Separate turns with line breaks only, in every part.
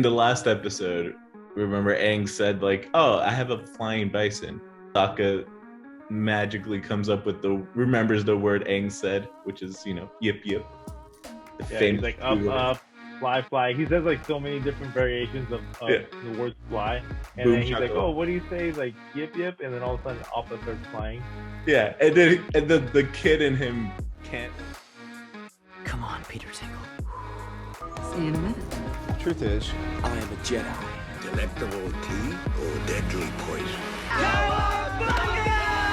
In the last episode, remember Aang said like, "Oh, I have a flying bison." Sokka magically comes up with remembers the word Aang said, which is yip yip.
Yeah, he's like up, fly, fly. He says like so many different variations of the word fly, and
Boom
then he's like,
shakalaka.
"Oh, what do you say?" He's like yip yip, and then all of a sudden Appa starts flying.
Yeah, and then the kid in him can't.
Come on, Peter Tingle.
See you in a minute.
Truth is,
I am a Jedi.
Delectable tea or deadly poison?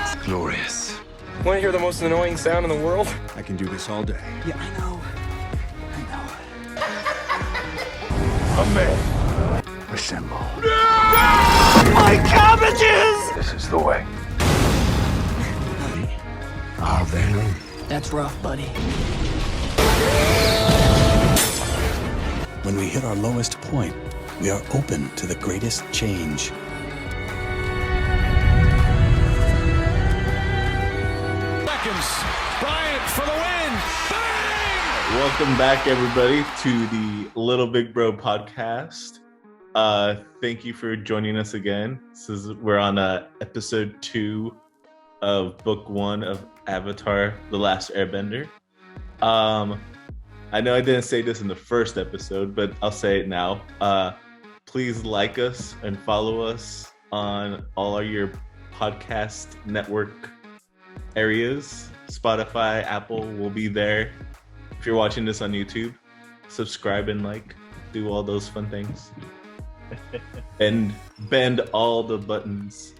it's glorious.
Want to hear the most annoying sound in the world?
I can do this all day.
Yeah, I know.
A man.
Assemble.
My cabbages!
This is the way.
Ah, then.
That's rough, buddy.
When we hit our lowest point, we are open to the greatest change.
Seconds. Bryant for the win. Bang!
Welcome back, everybody, to the Little Big Bro podcast. Thank you for joining us again. We're on episode 2 of book 1 of Avatar: The Last Airbender. I know I didn't say this in the first episode, but I'll say it now. Please like us and follow us on all of your podcast network areas. Spotify, Apple will be there. If you're watching this on YouTube, subscribe and like. Do all those fun things. And bend all the buttons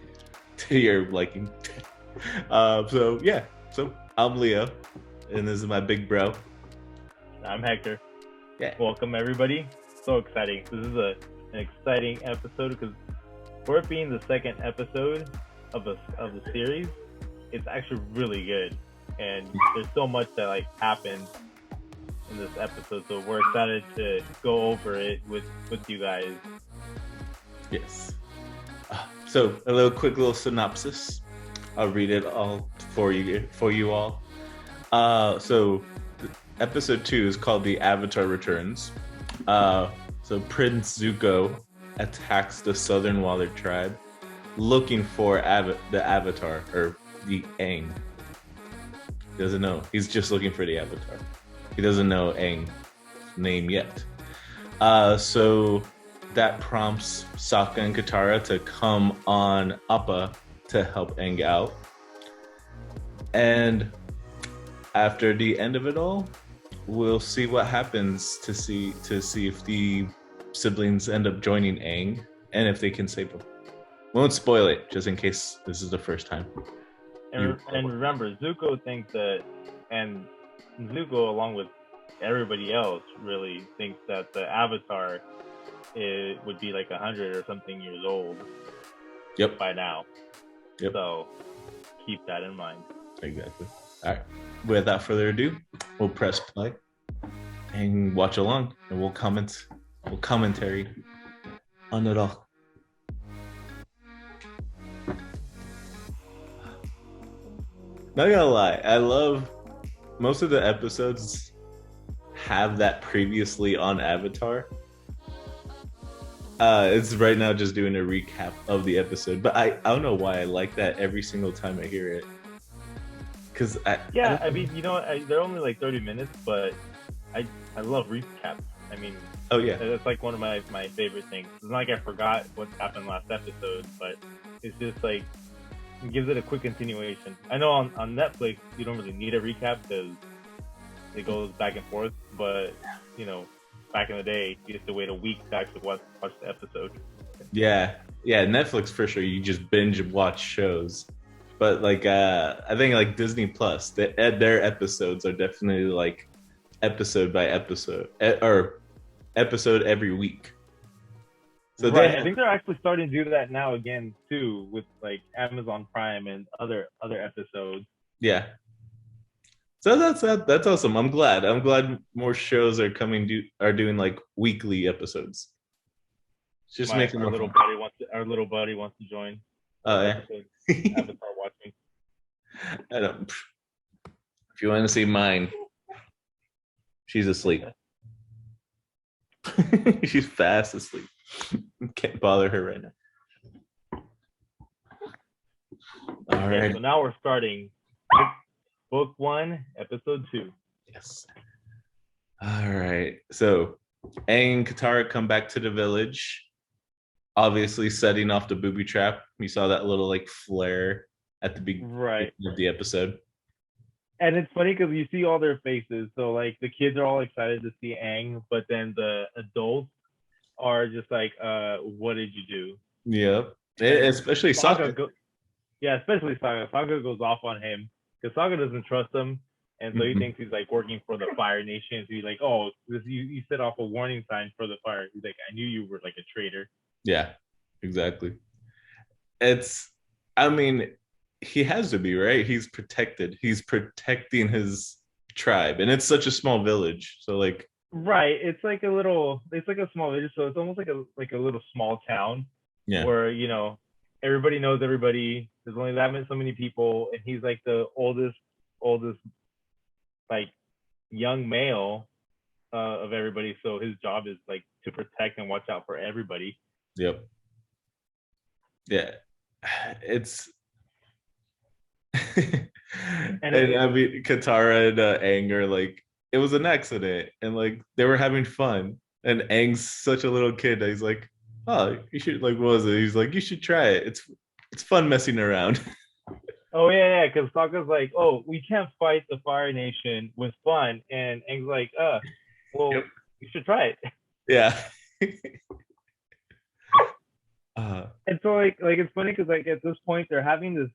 to your liking. So I'm Leo, and this is my big bro.
I'm Hector.
Yeah.
Welcome everybody. So exciting. This is an exciting episode because for it being the second episode of the series, it's actually really good. And there's so much that happened in this episode, so we're excited to go over it with you guys.
Yes. So a quick little synopsis. I'll read it all for you all. So episode 2 is called The Avatar Returns. So Prince Zuko attacks the Southern Water tribe looking for the Avatar, or the Aang. He doesn't know. He's just looking for the Avatar. He doesn't know Aang's name yet. So that prompts Sokka and Katara to come on Appa to help Aang out. And after the end of it all, we'll see what happens to see if the siblings end up joining Aang and if they can save him. Won't spoil it, just in case this is the first time.
And remember, Zuko thinks that, and Zuko, along with everybody else, really thinks that the Avatar would be like 100 or something years old.
Yep.
By now.
Yep.
So keep that in mind.
Exactly. All right. Without further ado, we'll press play and watch along, and we'll commentary on it all. Not gonna lie, I love most of the episodes have that previously on Avatar. It's right now just doing a recap of the episode, but I don't know why I like that every single time I hear it. Cause I
mean, they're only like 30 minutes, but I love recaps. I mean,
oh yeah,
that's like one of my favorite things. It's not like I forgot what happened last episode, but it's just like it gives it a quick continuation. I know on Netflix you don't really need a recap because it goes back and forth, but back in the day you used to wait a week to actually watch the episode.
Yeah, Netflix for sure. You just binge watch shows, but I think Disney Plus, their episodes are definitely like episode by episode or episode every week. So
right. I think they're actually starting to do that now again too, with like Amazon Prime and other episodes.
Yeah. So that's awesome. I'm glad more shows are doing like weekly episodes. Just making
our little buddy wants to join.
Oh yeah.
Avatar watching.
I don't. If you want to see mine, she's asleep. She's fast asleep. Can't bother her right now. All
Okay,
right.
so now we're starting book 1, episode 2.
Yes. All right. So Aang and Katara come back to the village, obviously setting off the booby trap. We saw that little like flare at the beginning
Right.
of the episode.
And it's funny because you see all their faces. So like the kids are all excited to see Aang, but then the adults are just like, what did you do?
Yep.
And
Especially Sokka.
especially Saga. Saga goes off on him because Saga doesn't trust him, and so he
Mhm.
thinks he's like working for the Fire Nation. So he's like, "Oh, you set off a warning sign for the fire." He's like, "I knew you were like a traitor."
Yeah, exactly. It's, I mean, he has to be, right? He's protected. He's protecting his tribe, and it's such a small village. So like,
Right. It's like a small village, so it's almost like a little small town
yeah,
where everybody knows everybody. There's only so many people, and he's like the oldest like young male of everybody. So his job is like to protect and watch out for everybody.
yep, yeah. It's and I mean, Katara and Aang are like, it was an accident, and like they were having fun. And Aang's such a little kid that he's like, oh, you should like, what was it? He's like, you should try it. It's fun messing around.
Oh yeah, because Sokka's like, oh, we can't fight the Fire Nation with fun, and Aang's like, well,
Yep.
you should try it.
Yeah.
And so like it's funny because like at this point they're having this,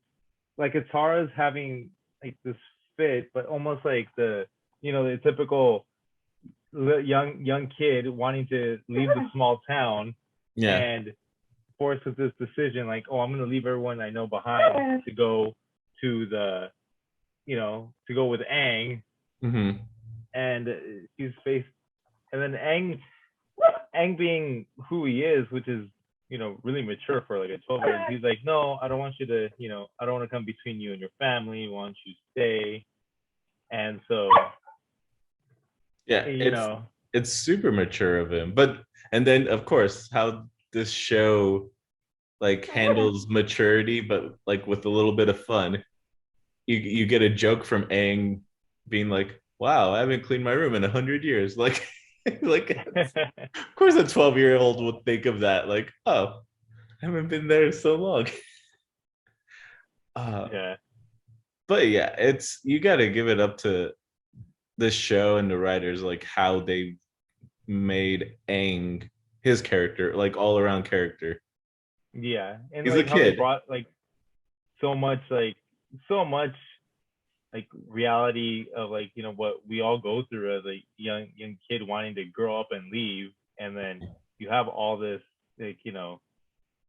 like Katara's having like this fit, but almost like the typical young kid wanting to leave the small town
Yeah.
and forced with this decision like, oh, I'm gonna leave everyone I know behind to go to the to go with Aang.
Mm-hmm.
And he's faced, and then Aang being who he is, which is really mature for like a 12-year-old. He's like, no, I don't want you to, I don't want to come between you and your family. I want you to stay. And so
Yeah, it's super mature of him. And then of course how this show like handles maturity, but like with a little bit of fun. You get a joke from Aang being like, wow, I haven't cleaned my room in 100 years. Like like of course a 12-year-old would think of that, like, oh, I haven't been there so long.
Yeah.
But yeah, it's, you got to give it up to this show and the writers, like how they made Aang, his character, like all around character.
Yeah. And
He's
like
a
how they
kid.
brought like so much like reality of like what we all go through as a young kid wanting to grow up and leave, and then you have all this like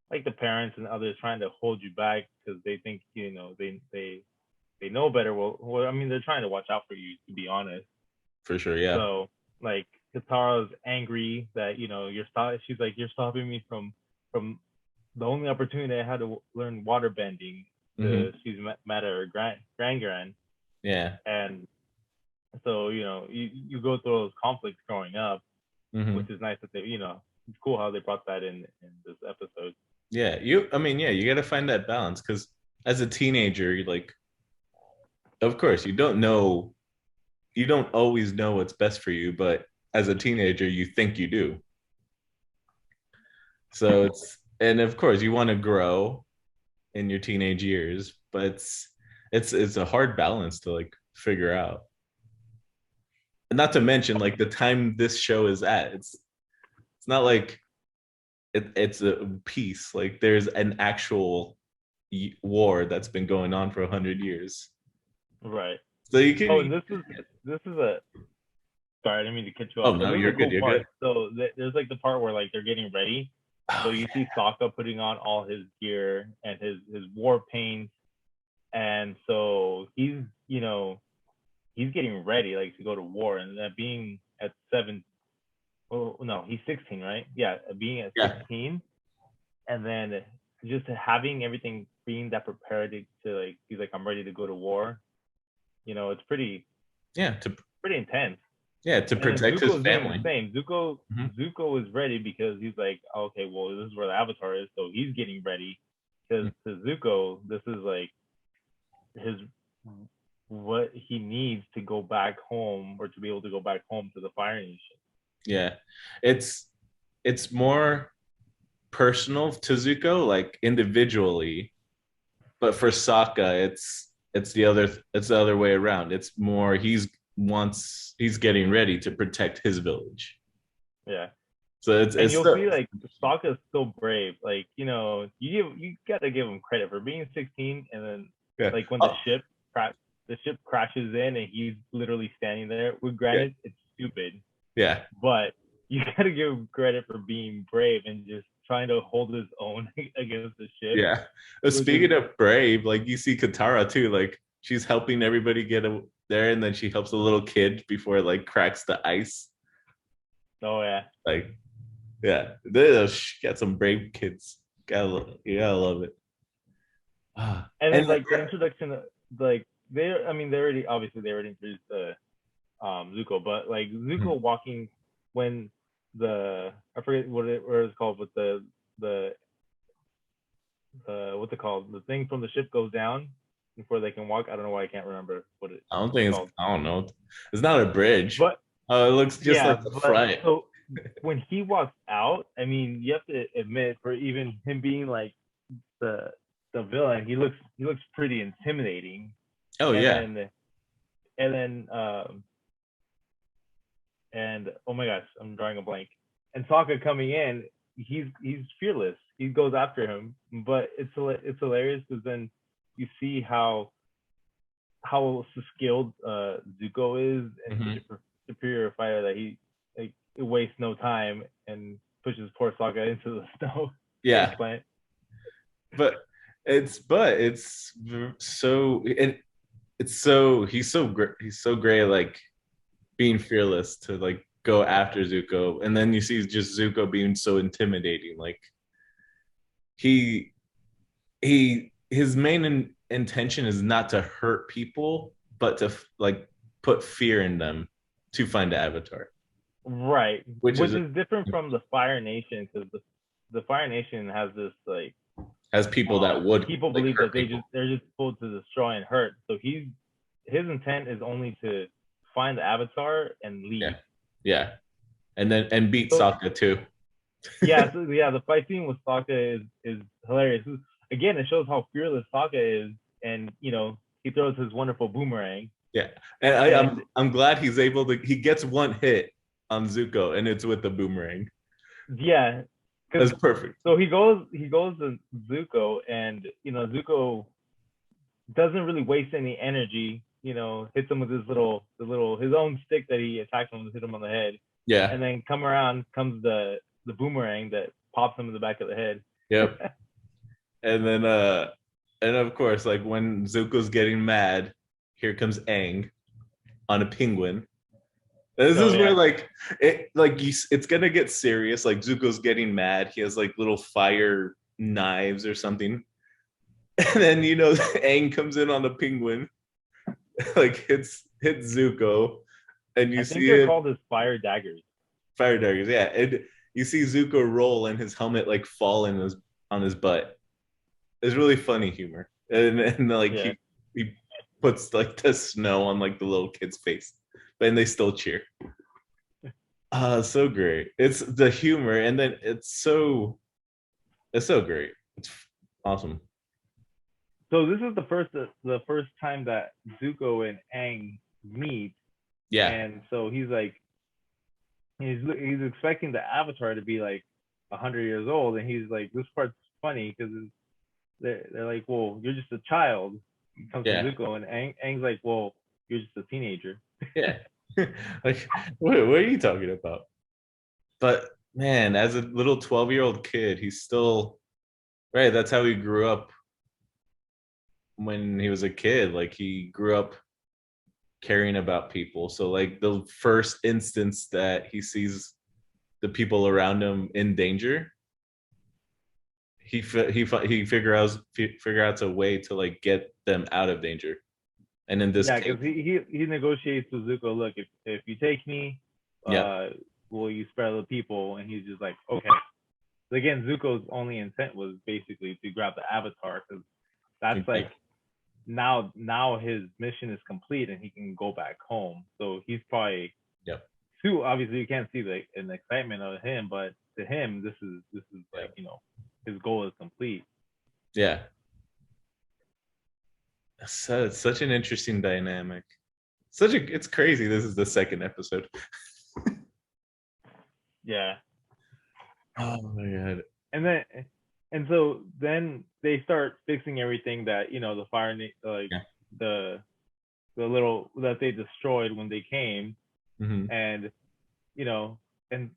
like the parents and others trying to hold you back because they think they know better. Well, I mean, they're trying to watch out for you, to be honest.
For sure, yeah.
So like Katara's angry that she's like, you're stopping me from the only opportunity I had to learn water bending. She's mad at her grand.
Yeah.
And so you go through those conflicts growing up, which is nice that they it's cool how they brought that in this episode.
Yeah, I mean, yeah, you got to find that balance because as a teenager, you like, of course, you don't always know what's best for you, but as a teenager, you think you do. So and of course, you want to grow in your teenage years, but it's a hard balance to like figure out. And not to mention like the time this show is at, it's not like it's a peace. Like there's an actual war that's been going on for 100 years.
Right.
So you can.
Oh, and this is a. Sorry, I didn't mean to cut you off.
Oh no, you're good. You're good.
So there's like the part where like they're getting ready. So you see Sokka putting on all his gear and his war paint, and so he's getting ready like to go to war, and that being at 7. Oh no, he's 16, right? Yeah, being at 16, and then just having everything being that prepared to like, he's like, I'm ready to go to war. It's pretty.
Yeah,
pretty intense.
Yeah, to
And then
protect his
Zuko's doing the
family.
same.
Mhm.
Zuko is ready because he's like, okay, well, this is where the Avatar is, so he's getting ready. Because to Zuko, this is like his what he needs to go back home or to be able to go back home to the Fire Nation.
Yeah, it's more personal to Zuko, like individually, but for Sokka, it's the other way around. It's more he's getting ready to protect his village.
Yeah.
So
And
it's
you'll see
the
like Sokka's so brave. Like, you gotta give him credit for being 16 and then
yeah.
like when
Oh,
the ship crashes in and he's literally standing there. Well,
yeah,
granted, it's stupid,
yeah,
but you gotta give him credit for being brave and just trying to hold his own against the ship.
yeah.
Which is
Speaking of brave, like you see Katara too, like she's helping everybody there, and then she helps a little kid before it like cracks the ice.
oh yeah.
Like, yeah, she got some brave kids. You gotta love it. Ah,
And
and
then like the introduction of, like they already obviously they already introduced Zuko, but like Zuko walking when I forget what it's called, but the what's it called? The thing from the ship goes down before they can walk. I don't know why I can't remember what
I don't
it's
think
called.
I don't know. It's not a bridge.
But
Oh, it looks just
yeah,
like the
but
front.
so when he walks out, I mean, you have to admit, for even him being like the villain, he looks pretty intimidating.
Oh
And
yeah,
then and oh my gosh, I'm drawing a blank. And Sokka coming in, he's fearless. He goes after him, but it's hilarious because then you see how skilled Zuko is and
hmm
such a superior fighter that he like it wastes no time and pushes poor Sokka into the snow
yeah.
plant.
But it's so it's so he's so great like being fearless to like go after Zuko, and then you see just Zuko being so intimidating. Like he his main intention is not to hurt people, but to like put fear in them to find the Avatar,
Right,
which
which
is
is different from the Fire Nation because the Fire Nation has this like
has people that would
people
like
believe that
hurt people.
they're just supposed to destroy and hurt. So his intent is only to find the Avatar and
Yeah,
leave.
yeah, and then and beat
So
Sokka too.
yeah, the fight scene with Sokka is hilarious. Again, it shows how fearless Sokka is, and he throws his wonderful boomerang.
Yeah, and
And
I'm glad he's able to. He gets one hit on Zuko, and it's with the boomerang.
yeah, because
That's perfect.
so he goes to Zuko, and Zuko doesn't really waste any energy. Hits him with his own stick that he attacked him with, hit him on the head,
Yeah.
and then comes the boomerang that pops him in the back of the head.
Yep. And then and of course, like when Zuko's getting mad, here comes Aang on a penguin. This
Oh
is where
yeah,
it's gonna get serious. Like Zuko's getting mad. He has like little fire knives or something. And then Aang comes in on a penguin, like hits Zuko, and you
I think
see
they're
it
called his fire daggers.
fire daggers, yeah. And you see Zuko roll and his helmet like fall on his butt. It's really funny humor. And like
Yeah,
he puts like the snow on like the little kid's face. But and they still cheer. So great. It's the humor, and then it's so great. It's awesome.
so this is the first time that Zuko and Aang meet,
Yeah.
and so he's like he's expecting the Avatar to be like 100 years old, and he's like, this part's funny because they're like, well, you're just a child. He comes to
Yeah.
Zuko, and Aang's like, well, you're just a teenager.
Yeah. Like what are you talking about? But man, as a little 12-year-old kid, he's still right. That's how he grew up when he was a kid. Like he grew up caring about people. So like the first instance that he sees the people around him in danger, he figure out a way to like get them out of danger. And in this
Yeah,
case,
because he negotiates with Zuko. Look, if you take me,
yeah,
will you spare the people? And he's just like, okay. So again, Zuko's only intent was basically to grab the Avatar, because that's
exactly.
like now his mission is complete and he can go back home. So he's probably
Yep.
too, obviously you can't see an excitement of him, but to him this is like,
Yep.
his goal is complete.
Yeah. So it's such an interesting dynamic. It's crazy. This is the second episode.
Yeah.
Oh my god.
And so then they start fixing everything that, the fire, like
Yeah.
the little that they destroyed when they came.
Mm-hmm.
And and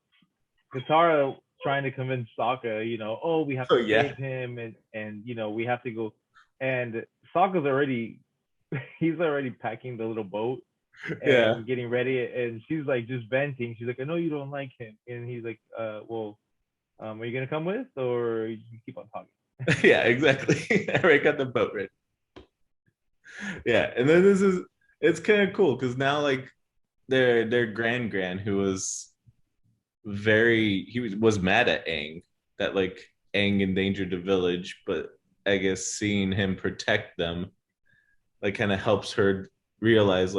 Katara trying to convince Sokka, oh, we have
Oh
to
yeah.
save him, and we have to go. And Sokka's already he's already packing the little boat
Yeah.
and getting ready, and she's like just venting. She's like, I know you don't like him, and he's like, well, are you gonna come with, or you keep on talking?
Yeah, exactly. I already got the boat ready. Yeah, and then it's kind of cool because now like their grand who was was mad at Aang that like Aang endangered the village, but I guess seeing him protect them like kind of helps her realize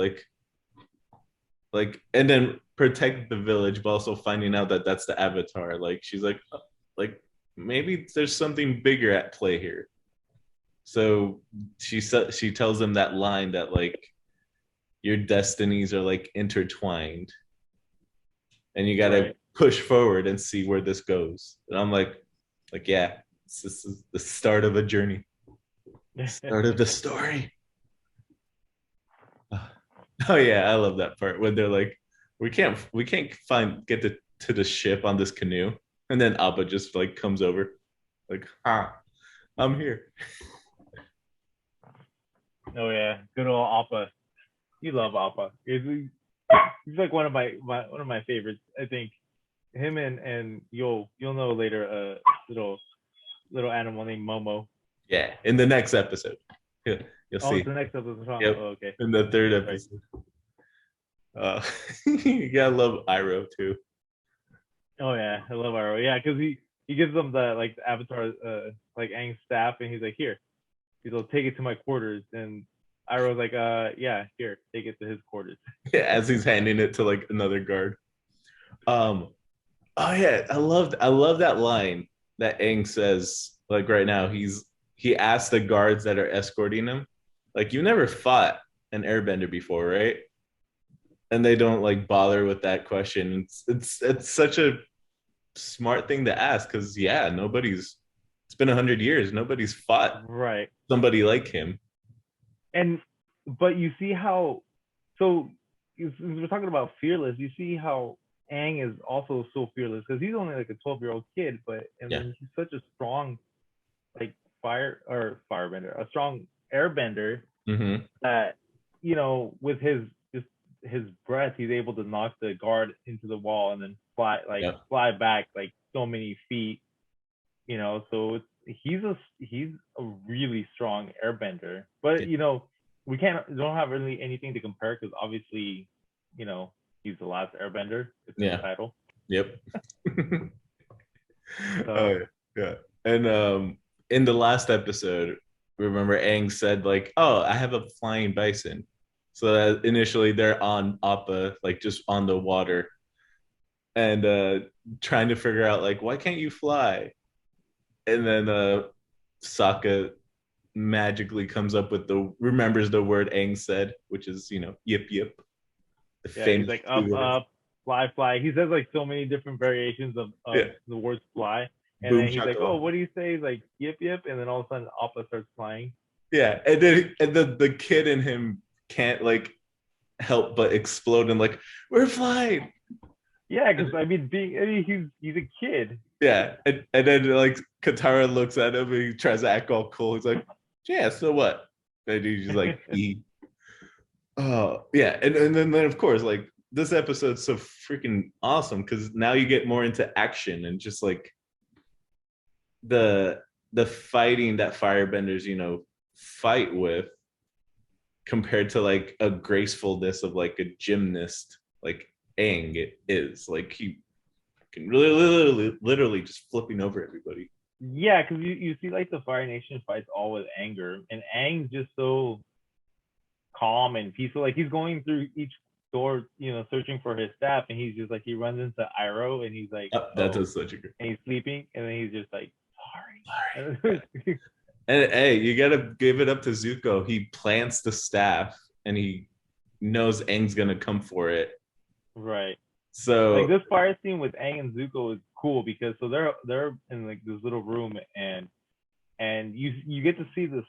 and then protect the village, but also finding out that that's the Avatar. Like she's like maybe there's something bigger at play here. So she tells them that line that like your destinies are like intertwined, and you got to
Right.
push forward and see where this goes. And I'm like yeah, this is the start of a journey, start of the story. Oh yeah, I love that part when they're like, we can't get to the ship on this canoe, and then Appa just like comes over, like, I'm here.
Oh yeah, good old Appa. You love Appa. He's like one of my favorites. I think him and you'll know later a little animal named Momo.
Yeah, in the next episode, you'll
Oh,
see.
it's the next episode.
Yep,
Oh, okay.
in the third
Right.
episode. You gotta love Iroh too.
Oh yeah, I love Iroh. Yeah, because he gives them the Avatar like Aang's staff, and he's like, here, he's like, take it to my quarters, and Iroh's like, yeah, here, take it to his quarters.
Yeah, as he's handing it to like another guard. Um, oh yeah, I love that line that Aang says. Like right now, he asked the guards that are escorting him, like, you never fought an airbender before, right? And they don't like bother with that question. It's such a smart thing to ask because yeah, it's been 100 years. Nobody's fought
Right.
somebody like him.
And but you see how, so we're talking about fearless. You see how Aang is also so fearless because he's only like a 12-year-old kid, but
Yeah.
then he's such a strong like firebender, a strong airbender
Mm-hmm.
that with his breath, he's able to knock the guard into the wall and then fly back like so many feet. So he's a really strong airbender. But we don't have really anything to compare because obviously, he's the last airbender. It's in the title.
Yep. Oh yeah. And in the last episode, remember Aang said like, "Oh, I have a flying bison." So that initially they're on Appa, like just on the water, and trying to figure out like, why can't you fly? And then Sokka magically comes up with remembers the word Aang said, which is yip yip. The
Yeah, he's like up, fly, fly. He says like so many different variations of the words fly. And
Boom
then he's like,
shakalaka.
oh, what do you say? He's like, yip, yip. And then all of a sudden, Appa starts flying.
Yeah, and then the kid in him can't like help but explode and like, we're flying.
Yeah, because he's a kid.
Yeah, and then like Katara looks at him and he tries to act all cool. He's like, yeah, so what? And he's just like, oh yeah, and then of course like this episode's so freaking awesome because now you get more into action and just like the fighting that firebenders fight with compared to like a gracefulness of like a gymnast, like Aang it is. Like he can really literally just flipping over everybody.
Yeah, because you see like the Fire Nation fights all with anger, and Aang's just so calm and peaceful. Like he's going through each door, searching for his staff, and he's just like he runs into Iroh, and he's like,
That
oh,
is such a great.
and he's sleeping, and then he's just like, sorry.
Sorry. And hey, you gotta give it up to Zuko. He plants the staff, and he knows Aang's gonna come for it.
Right.
So
Like this fire scene with Aang and Zuko is cool because so they're in like this little room, and you get to see the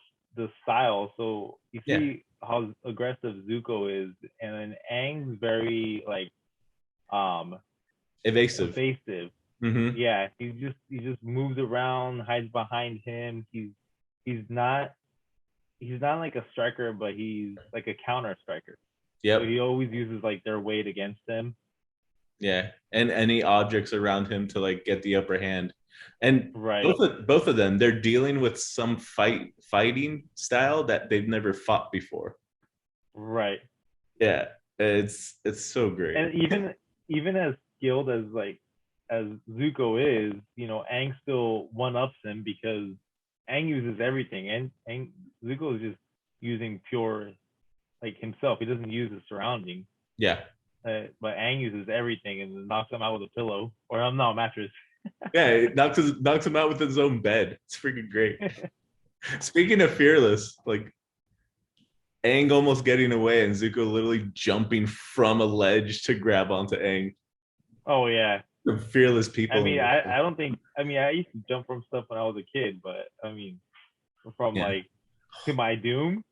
style. So you see how aggressive Zuko is, and then Aang's very like
evasive. Mm-hmm.
Yeah, he just moves around, hides behind him. He's not like a striker, but he's like a counter striker.
Yep.
So he always uses like their weight against him.
Yeah, and any objects around him to like get the upper hand. And
right.
both of them, they're dealing with some fighting style that they've never fought before.
Right.
Yeah, it's so great.
And even as skilled as Zuko is, Aang still one ups him because Aang uses everything, and Zuko is just using pure like himself. He doesn't use his surroundings.
Yeah.
But Aang uses everything and knocks him out with a pillow or a mattress.
Yeah, it knocks him out with his own bed. It's freaking great. Speaking of fearless, like Aang almost getting away and Zuko literally jumping from a ledge to grab onto Aang.
Oh yeah.
The fearless people.
I mean, I don't think. I mean, I used to jump from stuff when I was a kid, but I mean, from like to my doom.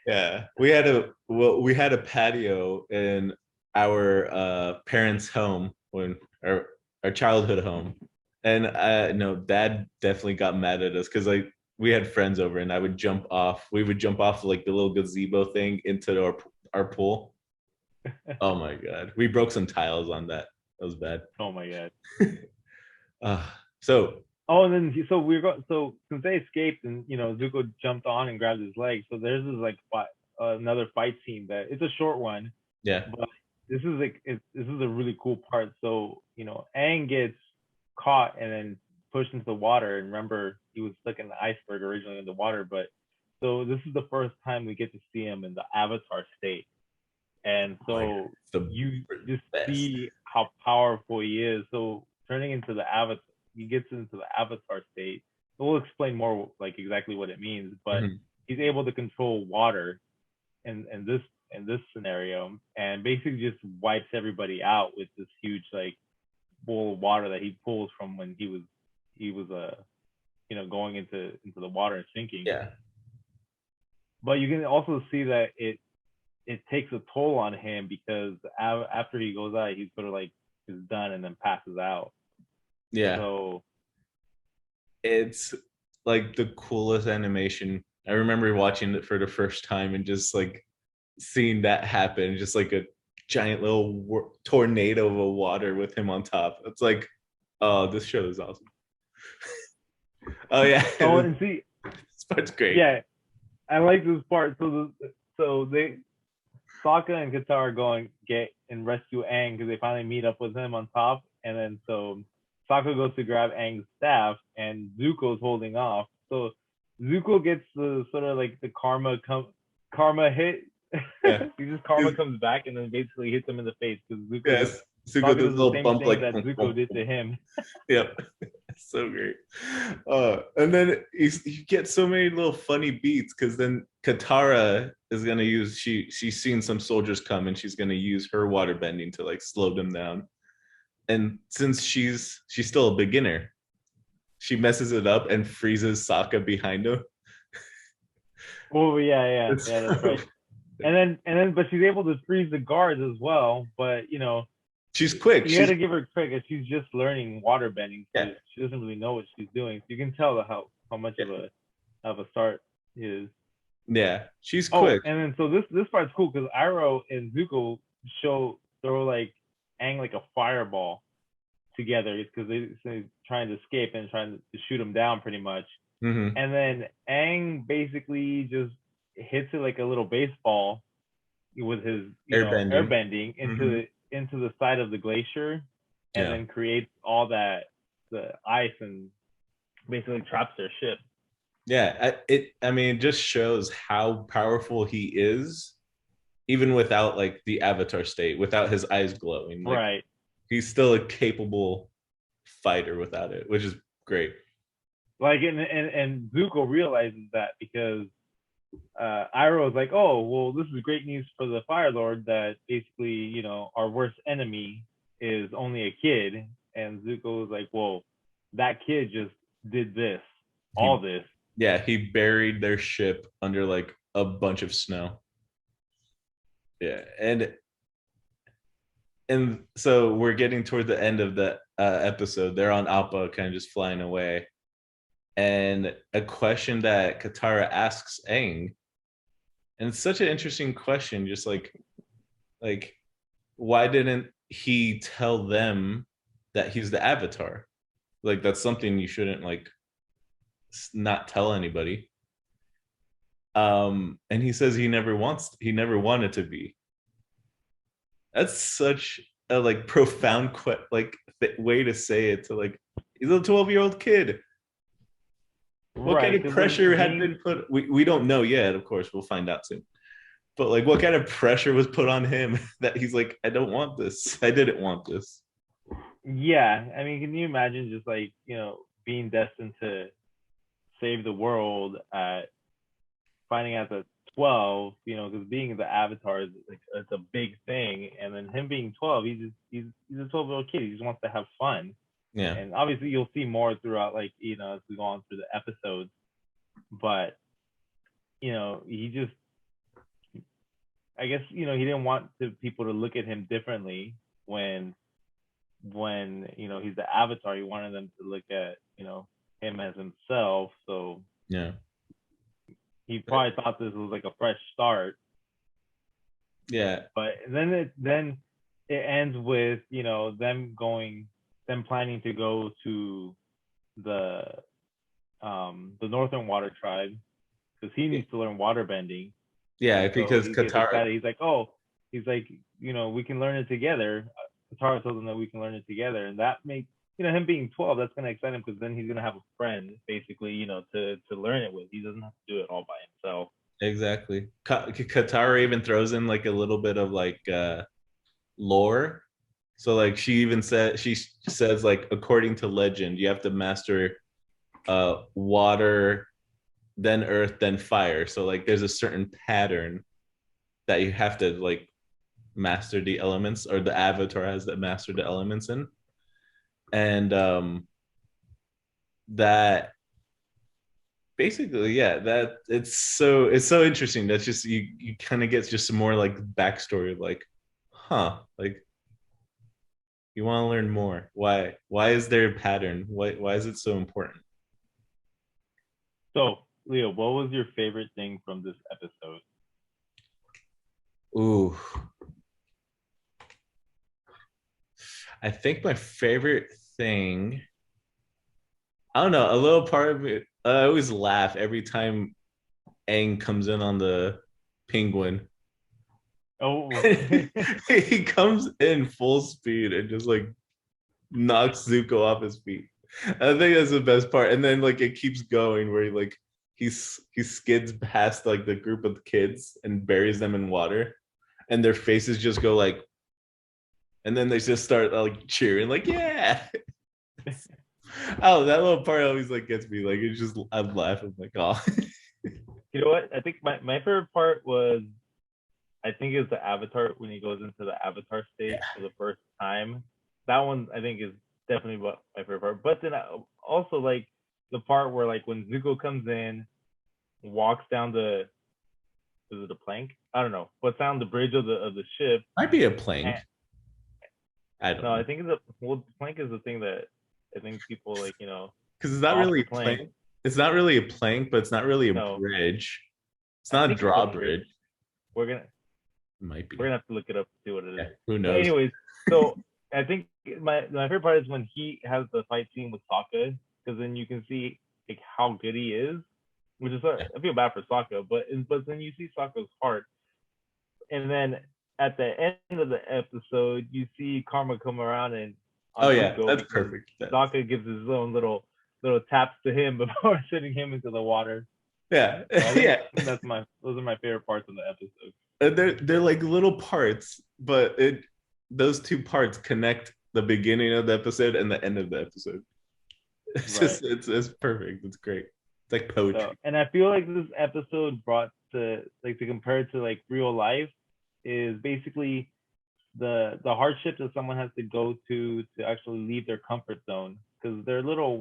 Yeah, we had a patio in our parents' home when our childhood home, and no, Dad definitely got mad at us because like we had friends over and I would jump off. We would jump off like the little gazebo thing into our pool. Oh my god, we broke some tiles on that. That was bad.
Oh my god.
So.
Oh, and then so since they escaped and Zuko jumped on and grabbed his leg. So there's this like another fight scene that it's a short one.
Yeah.
But this is a really cool part. So Aang gets caught and then pushed into the water. And remember, he was stuck in the iceberg originally in the water. But so this is the first time we get to see him in the Avatar state. And so you just see how powerful he is. So turning into the Avatar, he gets into the Avatar state. So we'll explain more like exactly what it means. But he's able to control water in this scenario, and basically just wipes everybody out with this huge like bowl of water that he pulls from when he was going into the water and sinking.
Yeah.
But you can also see that it takes a toll on him because after he goes out, he sort of like is done and then passes out.
Yeah.
So
it's like the coolest animation. I remember watching it for the first time and just like seeing that happen, just like a giant little tornado of water with him on top. It's like, oh, this show is awesome. Oh yeah.
Oh, and see,
this part's great.
Yeah, I like this part. So Sokka and Katara go and get and rescue Aang because they finally meet up with him on top, and then so Sokka goes to grab Aang's staff, and Zuko's holding off. So Zuko gets the sort of like the karma hit. Yeah. He just karma comes back and then basically hits him in the face because Zuko.
Zuko does a little bump like
that Zuko did to him.
Yep, so great. And then you get so many little funny beats because then Katara is gonna use she's seen some soldiers come and she's gonna use her water bending to like slow them down. And since she's still a beginner, she messes it up and freezes Sokka behind him.
Oh yeah, that's right. And then, but she's able to freeze the guards as well. But
she's quick.
You got to give her credit. She's just learning water bending. So
yeah.
She doesn't really know what she's doing. So you can tell how much of a start is.
Yeah, she's quick.
And then so this part's cool because Iroh and Zuko throw like Aang like a fireball together because they're trying to escape and trying to shoot him down pretty much.
Mm-hmm.
And then Aang basically just hits it like a little baseball with his
Airbending.
airbending into the side of the glacier, and
Yeah.
then creates all that the ice and basically traps their ship.
Yeah, I mean, it just shows how powerful he is, even without like the Avatar state, without his eyes glowing. Like
Right.
he's still a capable fighter without it, which is great.
Like and Zuko realizes that because Iroh is like, oh well, this is great news for the Fire Lord that basically our worst enemy is only a kid, and Zuko is like, well, that kid just did this, all this.
Yeah, he buried their ship under like a bunch of snow. Yeah, and so we're getting toward the end of the episode. They're on Appa, kind of just flying away, and a question that Katara asks Aang, and it's such an interesting question, just like why didn't he tell them that he's the Avatar? Like that's something you shouldn't like not tell anybody. And he says he never wanted to be. That's such a like profound way to say it, to like he's a 12-year-old kid. What kind of pressure had been put? We don't know yet, of course, we'll find out soon. But like what kind of pressure was put on him that he's like, I don't want this. I didn't want this.
Yeah, I mean, can you imagine just like being destined to save the world at finding out that 12, because being the Avatar is like it's a big thing, and then him being 12, he's a 12-year-old kid. He just wants to have fun.
Yeah.
And obviously you'll see more throughout, like as we go on through the episodes. But he just, I guess he didn't want people to look at him differently when he's the Avatar. He wanted them to look at him as himself. So
yeah,
he probably thought this was like a fresh start.
Yeah.
But then it ends with them planning to go to the Northern Water Tribe because he needs to learn water bending.
Yeah, because
Katara, he's like, we can learn it together. Katara told him that we can learn it together, and that makes him being 12. That's gonna excite him because then he's gonna have a friend, basically, to learn it with. He doesn't have to do it all by himself.
Exactly. Katara even throws in like a little bit of like lore. So like she says like according to legend, you have to master water, then earth, then fire. So like there's a certain pattern that you have to like master the elements, or the Avatar has to master the elements in. And that basically, yeah, that it's so interesting. That's just you kind of get just some more like backstory, like, like you want to learn more. Why is there a pattern? Why is it so important?
So, Leo, what was your favorite thing from this episode?
Ooh, I think my favorite thing, I don't know, a little part of it, I always laugh every time Aang comes in on the penguin.
Oh,
he comes in full speed and just like knocks Zuko off his feet. I think that's the best part. And then like it keeps going where he skids past like the group of kids and buries them in water, and their faces just go like, and then they just start like cheering, like, yeah. Oh, that little part always like gets me. Like it's just I'm laughing like, oh.
You know what? I think my favorite part was, I think it was the Avatar when he goes into the Avatar state for the first time. That one I think is definitely my favorite part. But then I also like the part where like when Zuko comes in, walks down is it a plank? I don't know. What's down the bridge of the ship?
Might be a plank. I don't know.
I think the plank is the thing that I think people like,
because it's not really a plank. It's not really a plank, but it's not really a bridge. It's not a drawbridge. Might be.
We're gonna have to look it up to see what it is.
Who knows?
But anyways, so I think my favorite part is when he has the fight scene with Sokka, because then you can see like how good he is. which is I feel bad for Sokka, but then you see Sokka's heart, and then at the end of the episode, you see Karma come around and
Oh yeah,
Zuko
that's
because
perfect.
Sokka gives his own little taps to him before sending him into the water.
Yeah,
So I think
yeah.
those are my favorite parts of the episode.
They're like little parts, but those two parts connect the beginning of the episode and the end of the episode. It's
Right.
just it's perfect. It's great. It's like poetry.
So, and I feel like this episode brought to compare it to like real life is basically the hardships that someone has to go to actually leave their comfort zone, because their little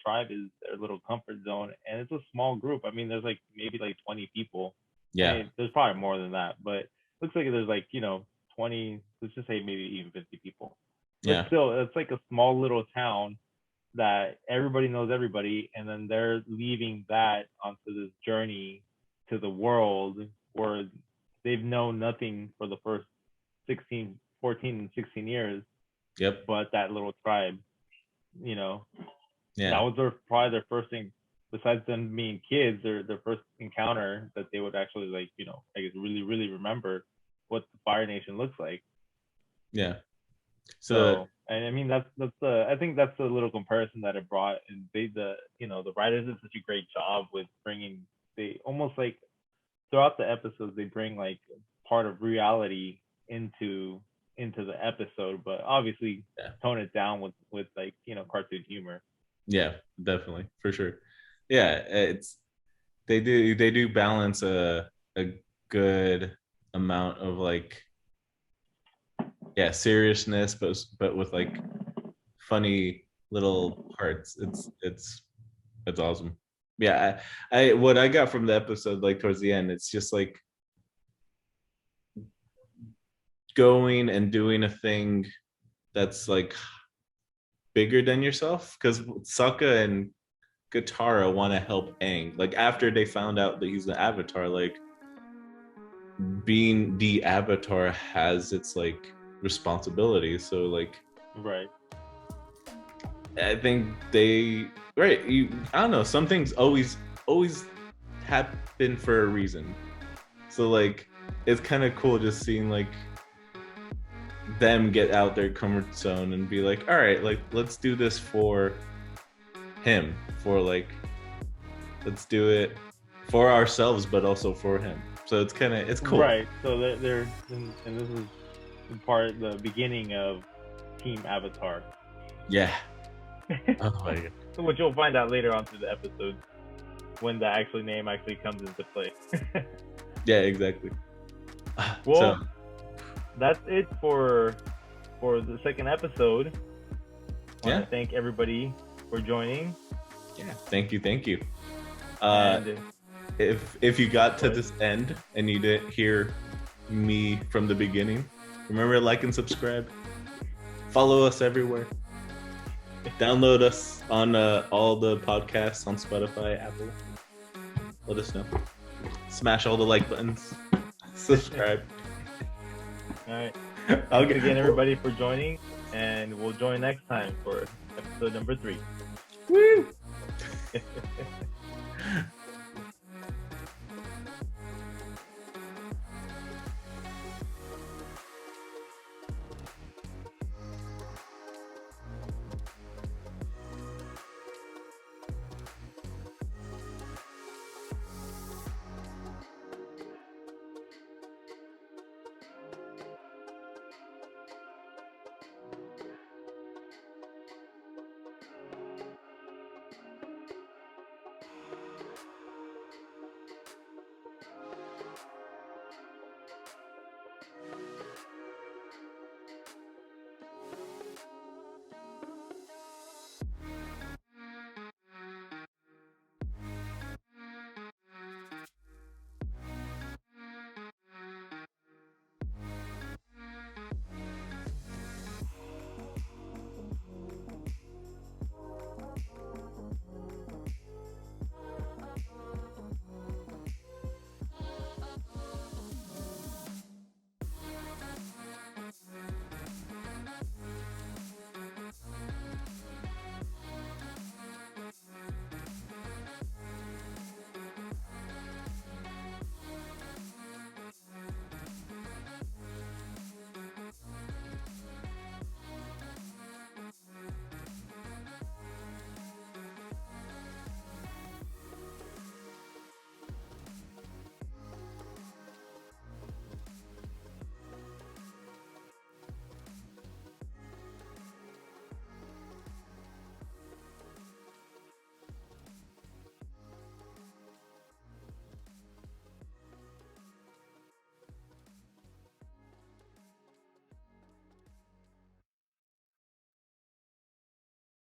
tribe is their little comfort zone, and it's a small group. I mean, there's like maybe like 20 people.
Yeah.
I mean, there's probably more than that, but looks like there's like 20. Let's just say maybe even 50 people. But
Yeah.
still, it's like a small little town that everybody knows everybody, and then they're leaving that onto this journey to the world where they've known nothing for the first 14 and 16 years.
Yep.
But that little tribe,
Yeah.
that was probably their first thing, besides them being kids, their first encounter that they would actually I guess really, really remember what the Fire Nation looks like.
Yeah.
So and I mean I think that's the little comparison that it brought, and the writers did such a great job with bringing, they almost like throughout the episodes they bring like part of reality into the episode, but obviously tone it down with like cartoon humor.
Yeah, definitely, for sure. Yeah, it's they do balance a good amount of like seriousness, but with like funny little parts. It's awesome. Yeah, I what I got from the episode, like towards the end, it's just like going and doing a thing that's like bigger than yourself, because Sokka and Katara want to help Aang. Like after they found out that he's the Avatar, like being the Avatar has its like responsibility. So like,
Right.
I think I don't know. Some things always happen for a reason. So like, it's kind of cool just seeing like them get out their comfort zone and be like, all right, like let's do this for him, for like let's do it for ourselves but also for him. So it's cool,
right? So they're and this is the beginning of Team Avatar.
Yeah. Oh my god.
Which you'll find out later on through the episode when the actual name actually comes into play.
Yeah, exactly.
Well, that's it for the second episode. I want to thank everybody for joining.
Yeah, thank you.
And
if you got to this end and you didn't hear me from the beginning, remember to like and subscribe. Follow us everywhere. Download us on all the podcasts on Spotify, Apple. Let us know. Smash all the like buttons. Subscribe.
All right. Thanks again, everybody, for joining, and we'll join next time for episode number 3.
Woo!